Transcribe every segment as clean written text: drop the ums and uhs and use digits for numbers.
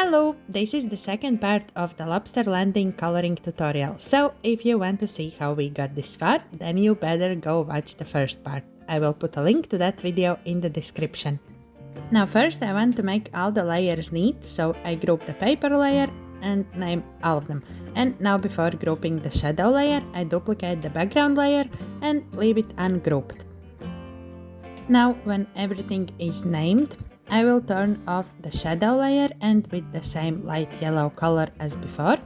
Hello, this is the second part of the Lobster Landing coloring tutorial, so if you want to see how we got this far, then you better go watch the first part. I will put a link to that video in the description. Now first I want to make all the layers neat, so I group the paper layer and name all of them. And now before grouping the shadow layer, I duplicate the background layer and leave it ungrouped. Now when everything is named, I will turn off the shadow layer and with the same light yellow color as before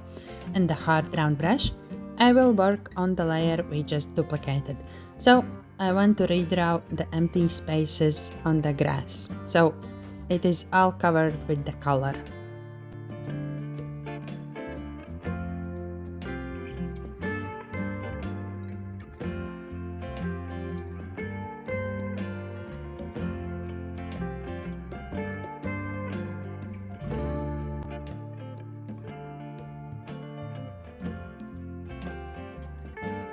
and the hard round brush, I will work on the layer we just duplicated. So I want to redraw the empty spaces on the grass, so it is all covered with the color.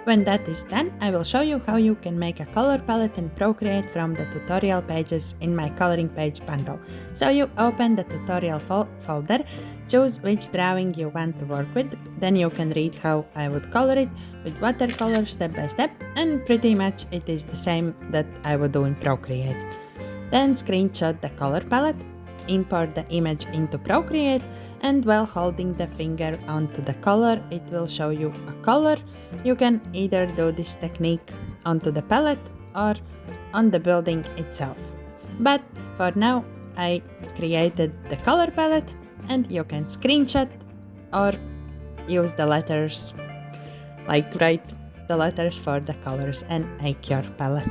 When that is done, I will show you how you can make a color palette in Procreate from the tutorial pages in my coloring page bundle. So you open the tutorial folder, choose which drawing you want to work with, then you can read how I would color it with watercolor step by step, and pretty much it is the same that I would do in Procreate. Then screenshot the color palette, import the image into Procreate, and while holding the finger onto the color, it will show you a color. You can either do this technique onto the palette or on the building itself. But for now, I created the color palette, and you can screenshot or use the letters, like write the letters for the colors and make your palette.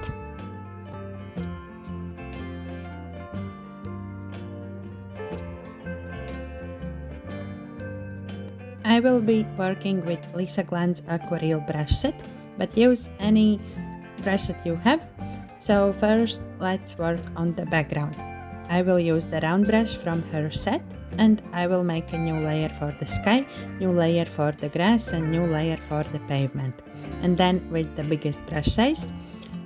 I will be working with Lisa Glanz aquarelle brush set, but use any brush that you have. So first let's work on the background. I will use the round brush from her set, and I will make a new layer for the sky, new layer for the grass, and new layer for the pavement. And then with the biggest brush size,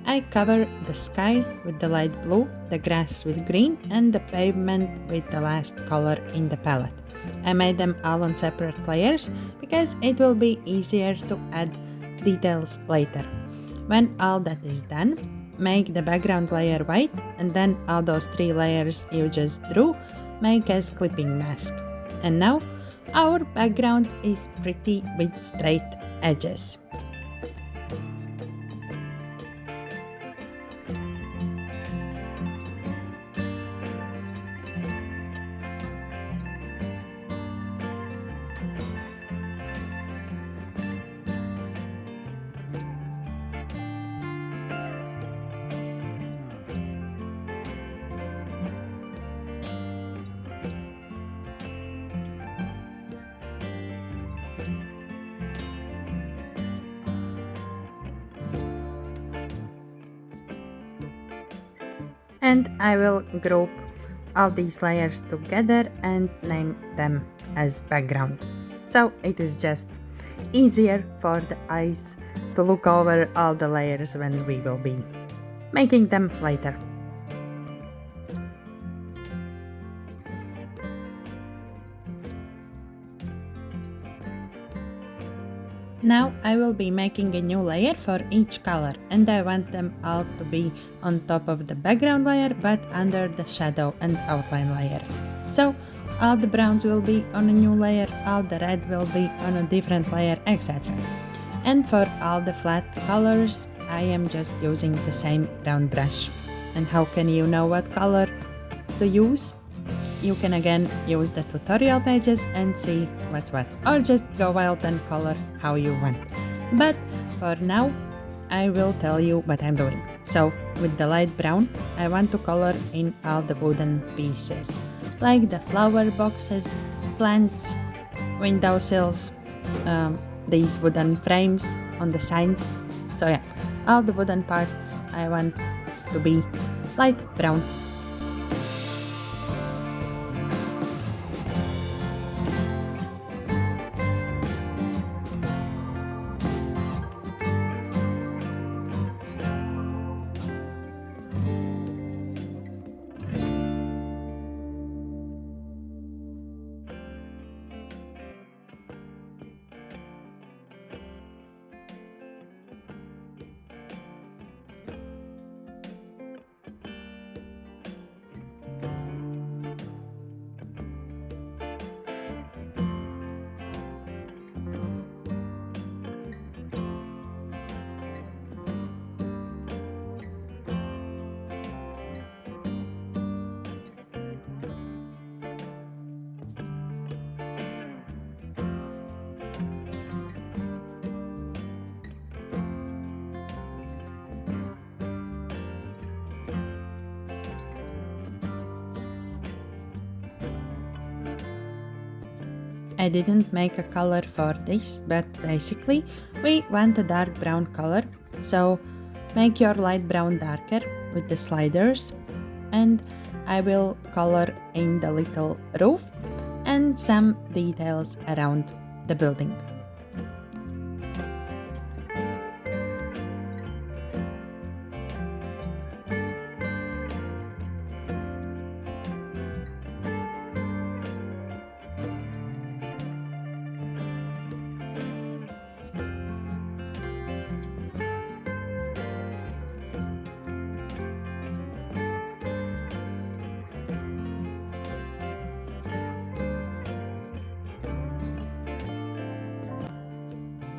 I cover the sky with the light blue, the grass with green, and the pavement with the last color in the palette. I made them all on separate layers because it will be easier to add details later. When all that is done, make the background layer white, and then all those 3 layers you just drew make as clipping mask. And now our background is pretty with straight edges. And I will group all these layers together and name them as background. So it is just easier for the eyes to look over all the layers when we will be making them later. Now I will be making a new layer for each color, and I want them all to be on top of the background layer but under the shadow and outline layer. So all the browns will be on a new layer, all the red will be on a different layer, etc. And for all the flat colors, I am just using the same round brush. And how can you know what color to use? You can again use the tutorial pages and see what's what, or just go wild and color how you want. But for now, I will tell you what I'm doing. So with the light brown, I want to color in all the wooden pieces, like the flower boxes, plants, windowsills, these wooden frames on the signs. So yeah, all the wooden parts I want to be light brown. I didn't make a color for this, but basically we want a dark brown color, so make your light brown darker with the sliders, and I will color in the little roof and some details around the building.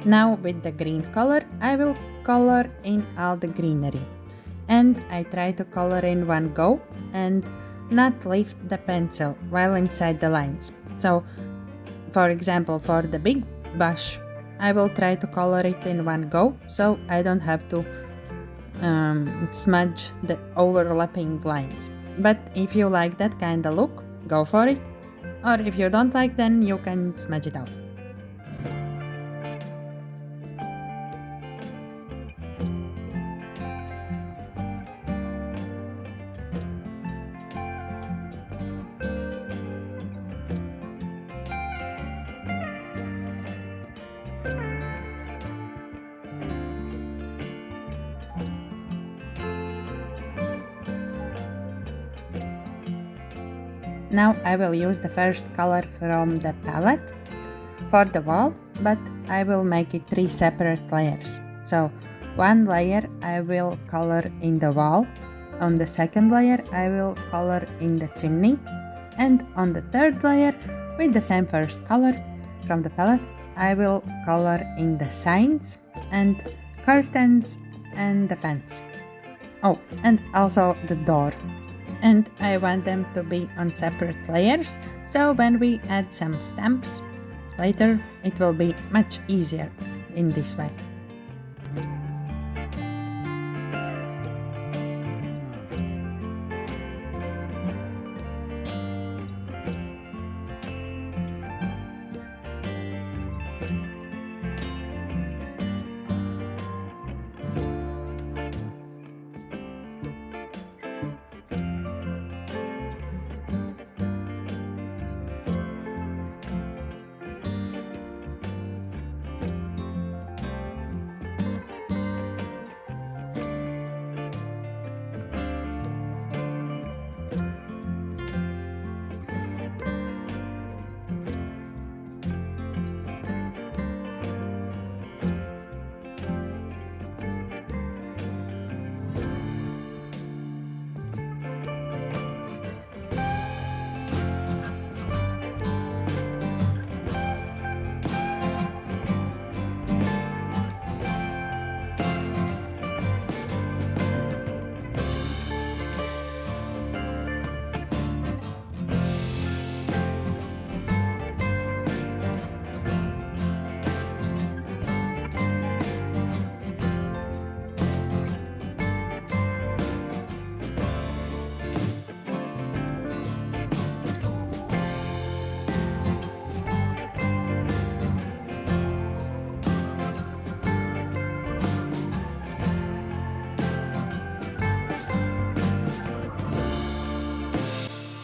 Now with the green color, I will color in all the greenery. And I try to color in one go and not lift the pencil while inside the lines. So, for example, for the big bush, I will try to color it in one go so I don't have to smudge the overlapping lines. But if you like that kind of look, go for it. Or if you don't like, then you can smudge it out. Now I will use the first color from the palette for the wall, but I will make it 3 separate layers. So one layer I will color in the wall, on the second layer I will color in the chimney, and on the third layer with the same first color from the palette I will color in the signs and curtains and the fence. Oh, and also the door. And I want them to be on separate layers, so when we add some stamps later, it will be much easier in this way.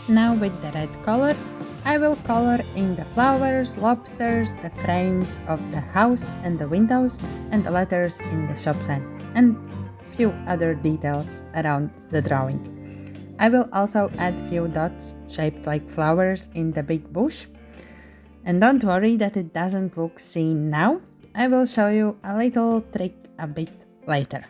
Now with the red color, I will color in the flowers, lobsters, the frames of the house and the windows, and the letters in the shop sign, and few other details around the drawing. I will also add few dots shaped like flowers in the big bush. And don't worry that it doesn't look seen now. I will show you a little trick a bit later.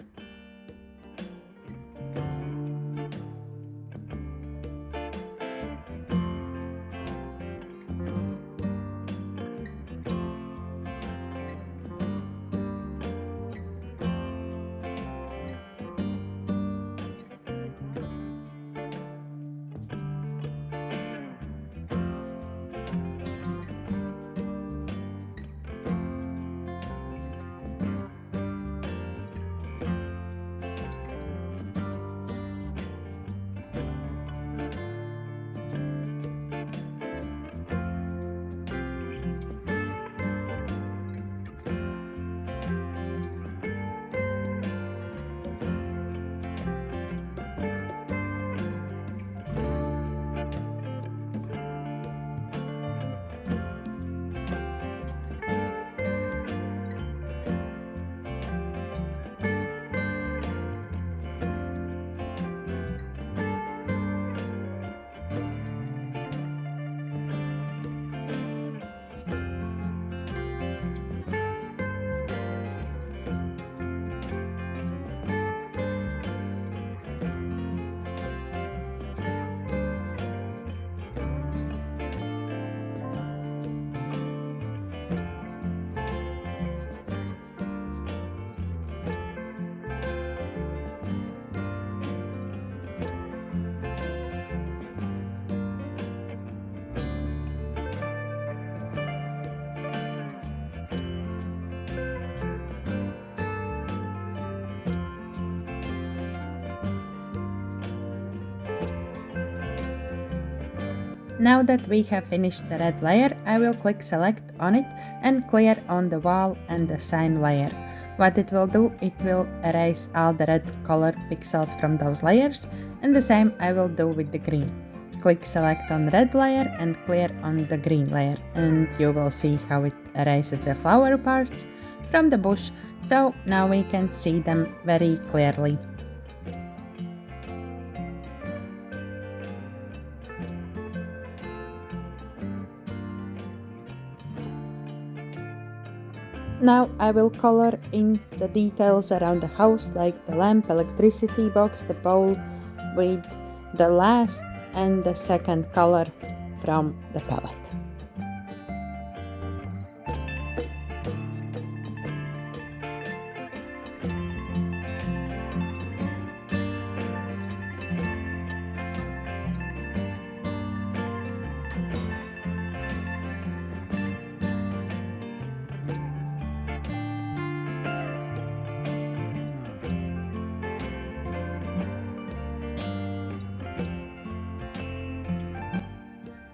Now that we have finished the red layer, I will click select on it and clear on the wall and the sign layer. What it will do, it will erase all the red color pixels from those layers, and the same I will do with the green. Click select on red layer and clear on the green layer, and you will see how it erases the flower parts from the bush, so now we can see them very clearly. Now I will color in the details around the house, like the lamp, electricity box, the pole, with the last and the second color from the palette.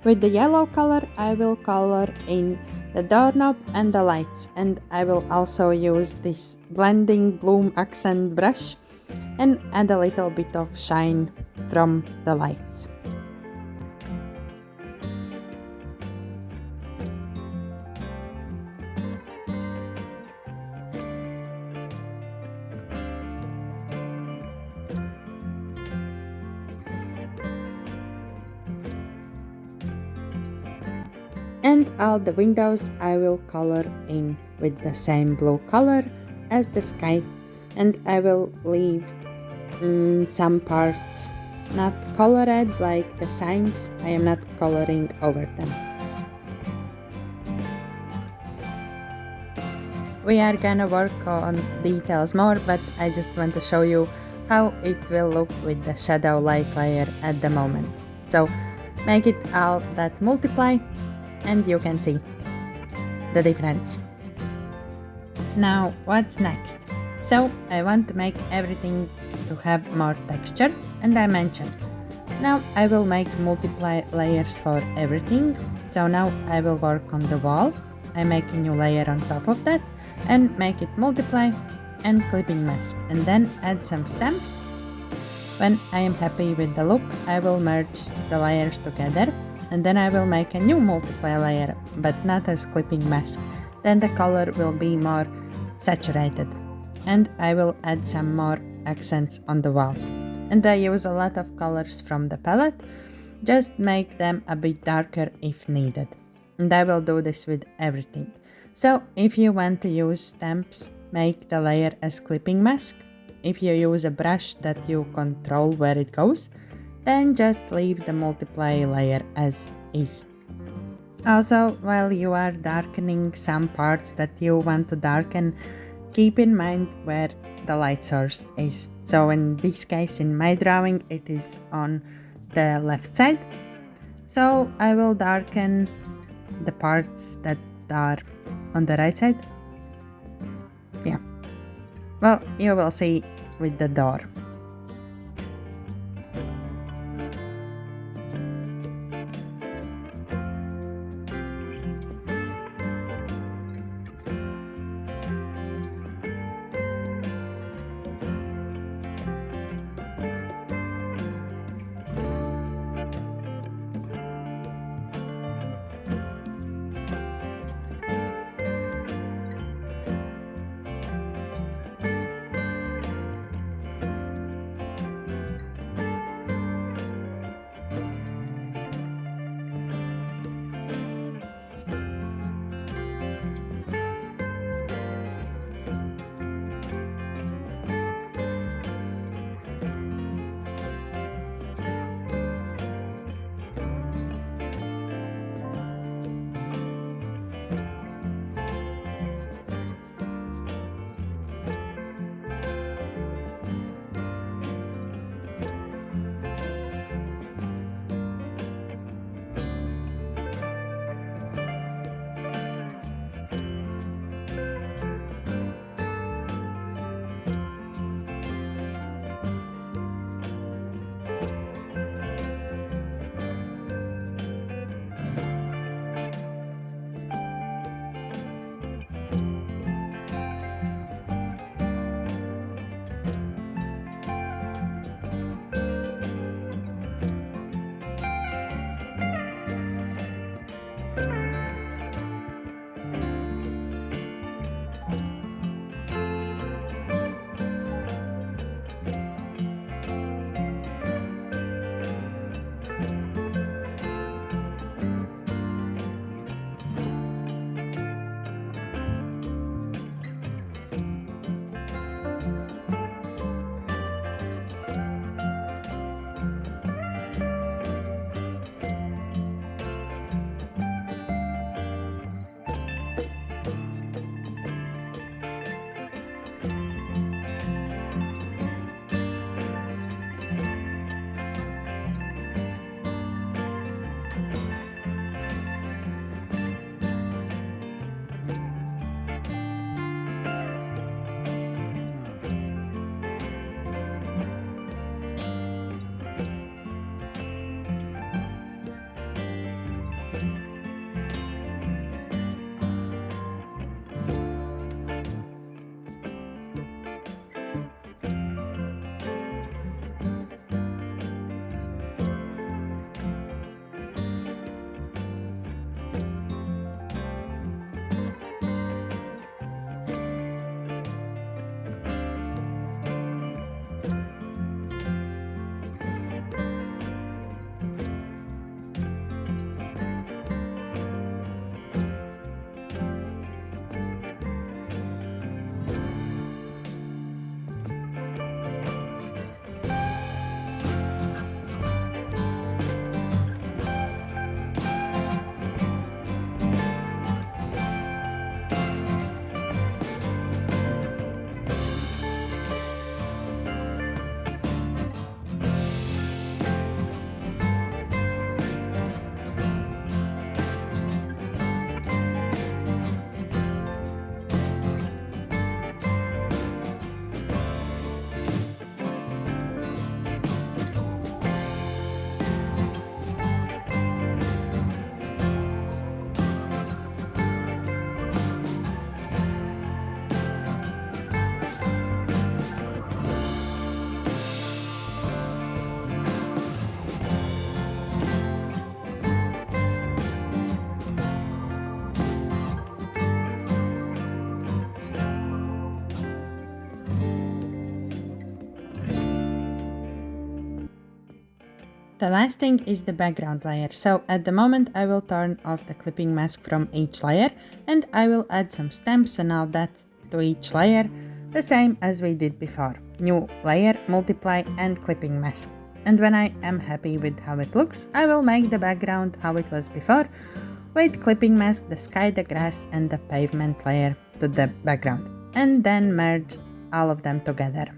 With the yellow color, I will color in the doorknob and the lights, and I will also use this blending bloom accent brush and add a little bit of shine from the lights. And all the windows I will color in with the same blue color as the sky, and I will leave some parts not colored, like the signs. I am not coloring over them. We are gonna work on details more, but I just want to show you how it will look with the shadow light layer at the moment. So make it all that multiply, and you can see the difference. Now what's next? So I want to make everything to have more texture and dimension. Now I will make multiply layers for everything. So now I will work on the wall. I make a new layer on top of that and make it multiply and clipping mask, and then add some stamps. When I am happy with the look, I will merge the layers together, and then I will make a new multiply layer, but not as clipping mask. Then the color will be more saturated, and I will add some more accents on the wall. And I use a lot of colors from the palette, just make them a bit darker if needed. And I will do this with everything. So if you want to use stamps, make the layer as clipping mask. If you use a brush that you control where it goes, then just leave the multiply layer as is. Also, while you are darkening some parts that you want to darken, keep in mind where the light source is. So in this case, in my drawing, it is on the left side. So I will darken the parts that are on the right side. Yeah. Well, you will see with the door. The last thing is the background layer. So at the moment I will turn off the clipping mask from each layer and I will add some stamps and all that to each layer, the same as we did before. New layer, multiply and clipping mask. And when I am happy with how it looks, I will make the background how it was before, with clipping mask, the sky, the grass and the pavement layer to the background, and then merge all of them together.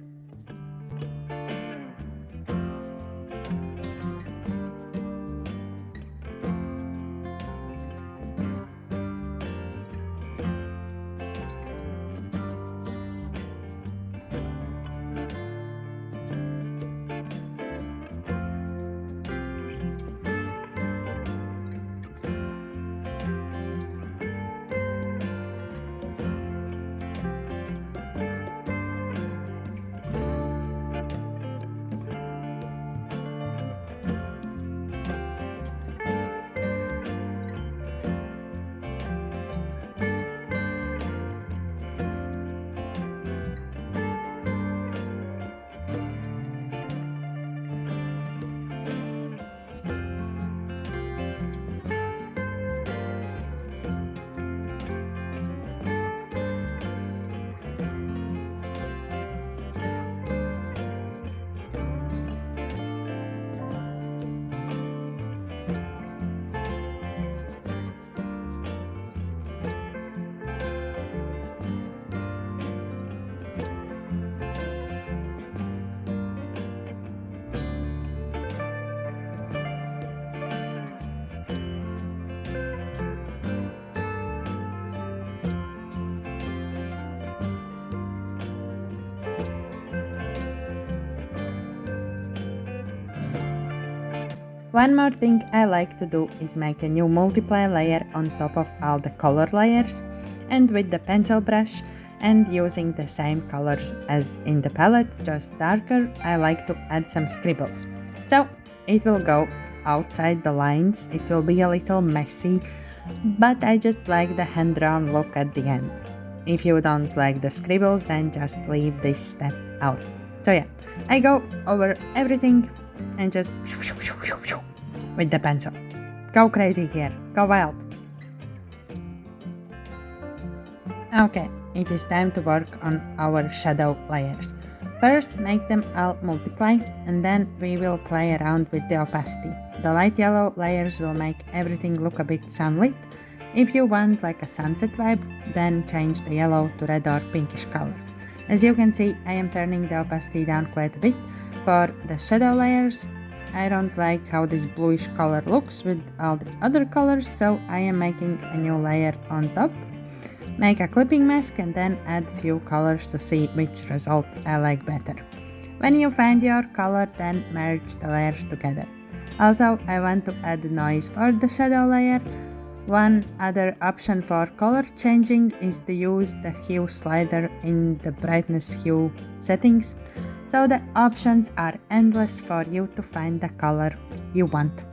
One more thing I like to do is make a new multiply layer on top of all the color layers, and with the pencil brush and using the same colors as in the palette, just darker, I like to add some scribbles. So it will go outside the lines, it will be a little messy but I just like the hand-drawn look at the end. If you don't like the scribbles, then just leave this step out. So yeah, I go over everything and just with the pencil. Go crazy here, go wild. Okay, it is time to work on our shadow layers. First, make them all multiply, and then we will play around with the opacity. The light yellow layers will make everything look a bit sunlit. If you want like a sunset vibe, then change the yellow to red or pinkish color. As you can see, I am turning the opacity down quite a bit. For the shadow layers, I don't like how this bluish color looks with all the other colors, so I am making a new layer on top. Make a clipping mask and then add few colors to see which result I like better. When you find your color, then merge the layers together. Also, I want to add noise for the shadow layer. One other option for color changing is to use the hue slider in the brightness hue settings, so the options are endless for you to find the color you want.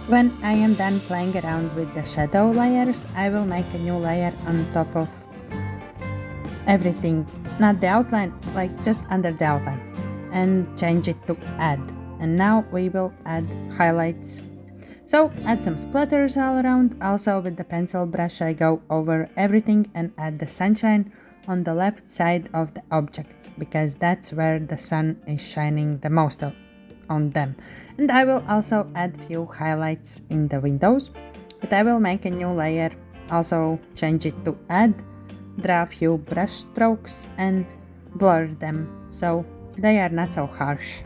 When I am done playing around with the shadow layers, I will make a new layer on top of everything, not the outline, like just under the outline, and change it to add. And now we will add highlights. So add some splatters all around. Also with the pencil brush I go over everything and add the sunshine on the left side of the objects, because that's where the sun is shining the most on them. And I will also add few highlights in the windows, but I will make a new layer, also change it to add, draw a few brush strokes and blur them so they are not so harsh.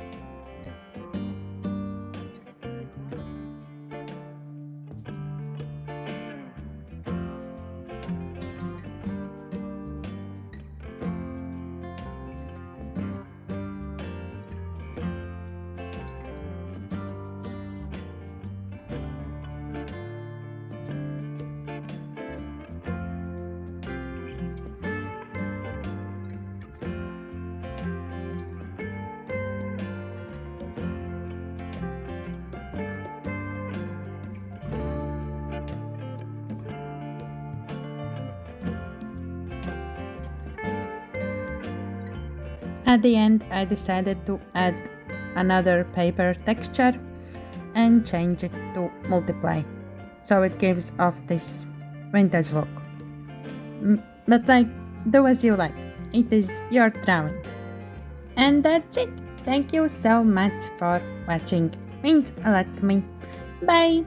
At the end, I decided to add another paper texture and change it to multiply, so it gives off this vintage look. But like, do as you like, it is your drawing. And that's it. Thank you so much for watching, means a lot to me. Bye!